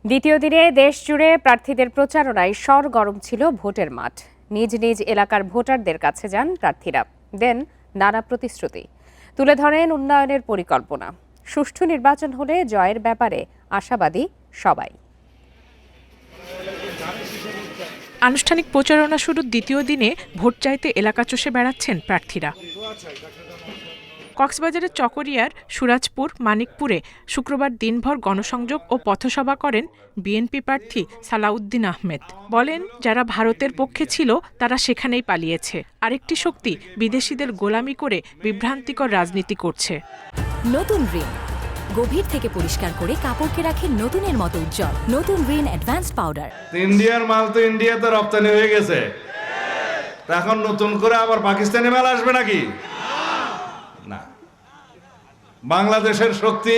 দ্বিতীয় দিনে দেশ জুড়ে প্রার্থীদের প্রচারণায় সরগরম ছিল ভোটের মাঠ। নিজ নিজ এলাকার ভোটারদের কাছে যান প্রার্থীরা, দেন নানা প্রতিশ্রুতি, তুলে ধরেন উন্নয়নের পরিকল্পনা। সুষ্ঠু নির্বাচন হলে জয়ের ব্যাপারে আশাবাদী সবাই। আনুষ্ঠানিক প্রচারণা শুরুর দ্বিতীয় দিনে ভোট চাইতে এলাকা চষে বেড়াচ্ছেন প্রার্থীরা। কক্সবাজারের চকরিয়ার সুরাজপুর মানিকপুরে শুক্রবার দিনভর গণসংযোগ ও পথসভা করেন বিএনপি প্রার্থী সালাউদ্দিন আহমেদ। বলেন, যারা ভারতের পক্ষে ছিল তারা সেখানেই পালিয়েছে। আরেকটি শক্তি বিদেশিদের গোলামি করে বিভ্রান্তিকর রাজনীতি করছে। নতুন রিন গভীর থেকে পরিষ্কার করে কাপড়কে রাখে নতুনের মতো উজ্জ্বল। নতুন রিন অ্যাডভান্সড পাউডার। ইন্ডিয়ার মাল তো ইন্ডিয়াতে রপ্তানি হয়ে গেছে, এখন নতুন করে আবার পাকিস্তানি মাল আসবে নাকি? না, বাংলাদেশের শক্তি,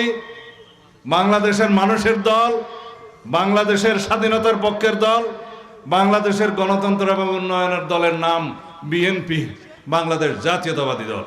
বাংলাদেশের মানুষের দল, বাংলাদেশের স্বাধীনতার পক্ষের দল, বাংলাদেশের গণতন্ত্র এবং উন্নয়নের দলের নাম বিএনপি, বাংলাদেশ জাতীয়তাবাদী দল।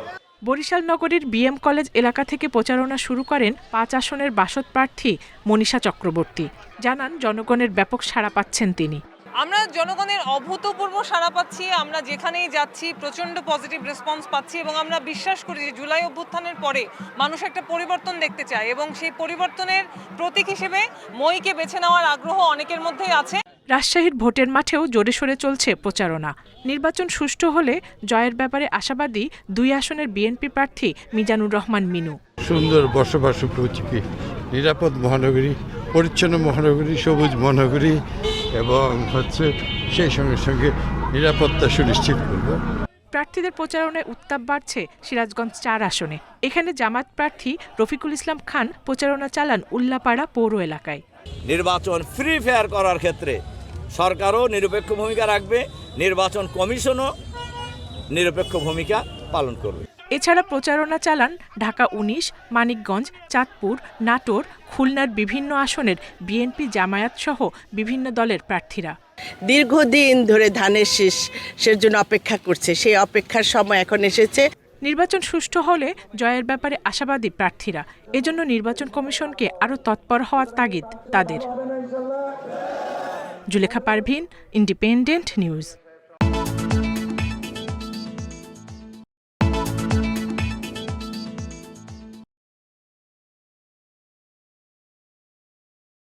বরিশাল নগরীর বিএম কলেজ এলাকা থেকে প্রচারণা শুরু করেন ৫ আসনের বাসদ প্রার্থী মনীষা চক্রবর্তী। জানান, জনগণের ব্যাপক সাড়া পাচ্ছেন তিনি। আমরা জনগণের অভূতপূর্ব সাড়া পাচ্ছি। আমরা যেখানেই যাচ্ছি প্রচণ্ড পজিটিভ রেসপন্স পাচ্ছি এবং আমরা বিশ্বাস করি যে জুলাই অভ্যুত্থানের পরে মানুষ একটা পরিবর্তন দেখতে চায় এবং সেই পরিবর্তনের প্রতীক হিসেবে মইকে বেছে নেওয়ার আগ্রহ অনেকের মধ্যেই আছে। রাজশাহীর ভোটের মাঠেও জোরে সোরে চলছে প্রচারণা। নির্বাচন সুষ্ঠু হলে জয়ের ব্যাপারে আশাবাদী ২ আসনের বিএনপি প্রার্থী মিজানুর রহমান মিনু। সুন্দর বসবাস উপযোগী, নিরাপদ মহানগরী, পরিচ্ছন্ন মহানগরী, সবুজ মহানগরী এবং সেই সঙ্গে সঙ্গে নিরাপত্তা সুনিশ্চিত করব। প্রার্থীদের প্রচারণায় উত্তাপ বাড়ছে সিরাজগঞ্জ ৪ আসনে। এখানে জামাত প্রার্থী রফিকুল ইসলাম খান প্রচারণা চালান উল্লাপাড়া পৌর এলাকায়। নির্বাচন ফ্রি ফেয়ার করার ক্ষেত্রে সরকারও নিরপেক্ষ ভূমিকা রাখবে, নির্বাচন কমিশনও নিরপেক্ষ ভূমিকা পালন করবে। এছাড়া প্রচারণা চালান ঢাকা ১৯, মানিকগঞ্জ, চাঁদপুর, নাটোর, খুলনার বিভিন্ন আসনের বিএনপি, জামায়াত সহ বিভিন্ন দলের প্রার্থীরা। দীর্ঘদিন ধরে ধানের শীষের জন্য অপেক্ষা করছে, সেই অপেক্ষার সময় এখন এসেছে। নির্বাচন সুষ্ঠু হলে জয়ের ব্যাপারে আশাবাদী প্রার্থীরা। এজন্য নির্বাচন কমিশনকে আরও তৎপর হওয়ার তাগিদ তাদের। Zulekha Parveen, independent news.